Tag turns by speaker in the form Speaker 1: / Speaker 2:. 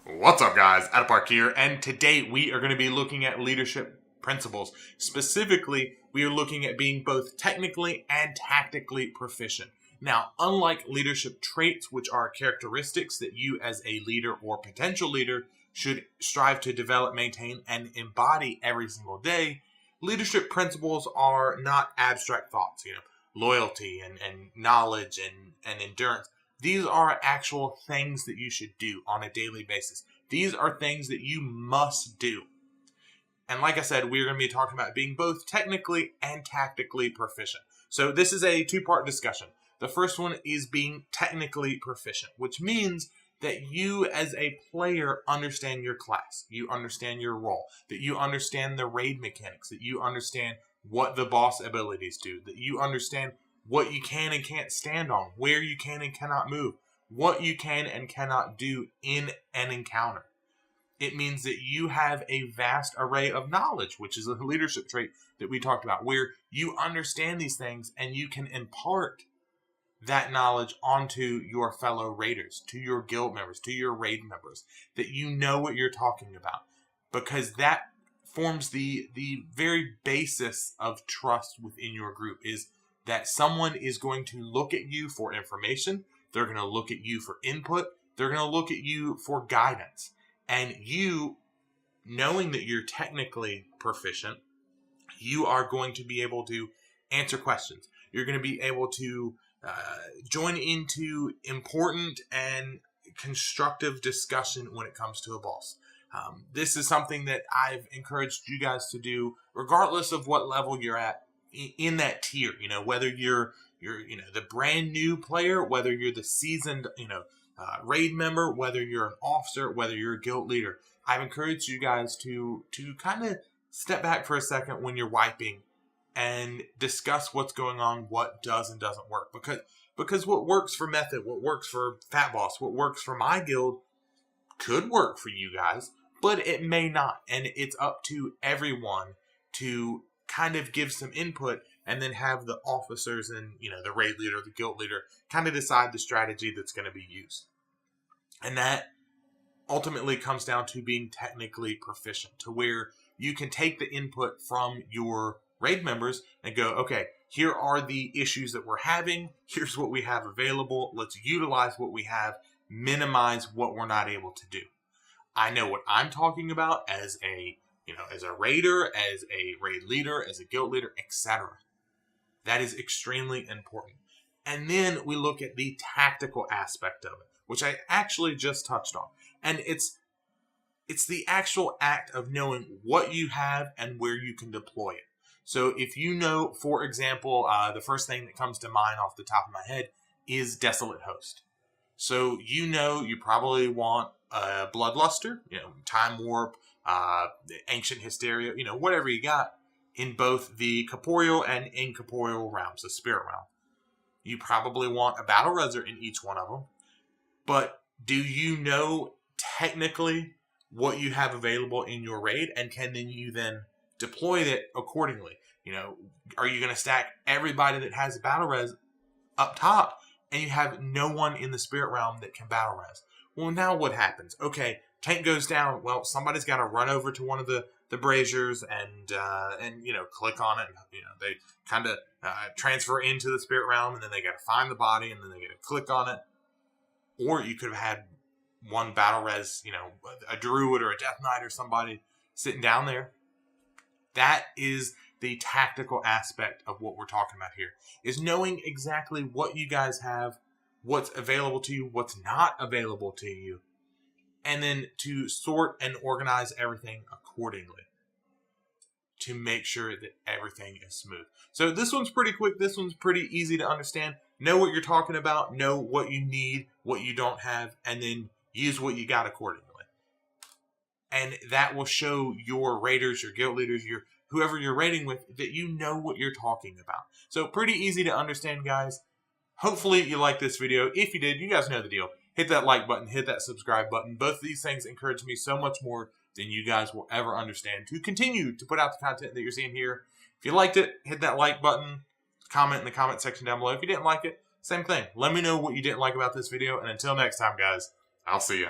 Speaker 1: What's up, guys? Atapark here, and today we are going to be looking at leadership principles. Specifically, we are looking at being both technically and tactically proficient. Now, unlike leadership traits, which are characteristics that you as a leader or potential leader should strive to develop, maintain, and embody every single day, leadership principles are not abstract thoughts, loyalty and knowledge and endurance. These are actual things that you should do on a daily basis. These are things that you must do. And like I said, we're going to be talking about being both technically and tactically proficient. So this is a two-part discussion. The first one is being technically proficient, which means that you as a player understand your class, you understand your role, that you understand the raid mechanics, that you understand what the boss abilities do, that you understand what you can and can't stand on, where you can and cannot move, what you can and cannot do in an encounter. It means that you have a vast array of knowledge, which is a leadership trait that we talked about, where you understand these things and you can impart that knowledge onto your fellow raiders, to your guild members, to your raid members, that you know what you're talking about, because that forms the very basis of trust within your group, is that someone is going to look at you for information, they're going to look at you for input, they're going to look at you for guidance. And you, knowing that you're technically proficient, you are going to be able to answer questions. You're going to be able to join into important and constructive discussion when it comes to a boss. This is something that I've encouraged you guys to do, regardless of what level you're at in that tier. Whether you're the brand new player, whether you're the seasoned raid member, whether you're an officer, whether you're a guild leader. I've encouraged you guys to kind of step back for a second when you're wiping and discuss what's going on, what does and doesn't work. Because what works for Method, what works for Fat Boss, what works for my guild could work for you guys, but it may not. And it's up to everyone to kind of give some input and then have the officers and, the raid leader, the guild leader, kind of decide the strategy that's going to be used. And that ultimately comes down to being technically proficient, to where you can take the input from your raid members and go, okay, here are the issues that we're having. Here's what we have available. Let's utilize what we have, minimize what we're not able to do. I know what I'm talking about as a raider, as a raid leader, as a guild leader, etc. That is extremely important. And then we look at the tactical aspect of it, which I actually just touched on. And it's the actual act of knowing what you have and where you can deploy it. So if you know, for example, the first thing that comes to mind off the top of my head is Desolate Host. So you probably want a Bloodluster, Time Warp, Ancient Hysteria, whatever you got in both the corporeal and incorporeal realms, the spirit realm. You probably want a Battle Reser in each one of them. But do you know technically what you have available in your raid, and can you then deploy it accordingly? Are you going to stack everybody that has a Battle Res up top and you have no one in the spirit realm that can Battle Res? Well, now what happens? Okay, tank goes down. Well, somebody's got to run over to one of the braziers and click on it. They kind of transfer into the spirit realm, and then they got to find the body, and then they got to click on it. Or you could have had one Battle Res, a druid or a death knight or somebody sitting down there. That is the tactical aspect of what we're talking about here, is knowing exactly what you guys have, what's available to you, what's not available to you, and then to sort and organize everything accordingly to make sure that everything is smooth. So this one's pretty quick. This one's pretty easy to understand. Know what you're talking about. Know what you need, what you don't have, and then use what you got accordingly. And that will show your raiders, your guild leaders, whoever you're raiding with, that you know what you're talking about. So pretty easy to understand, guys. Hopefully you like this video. If you did, you guys know the deal. Hit that like button, hit that subscribe button. Both of these things encourage me so much more than you guys will ever understand to continue to put out the content that you're seeing here. If you liked it, hit that like button. Comment in the comment section down below. If you didn't like it, same thing. Let me know what you didn't like about this video. And until next time, guys, I'll see ya.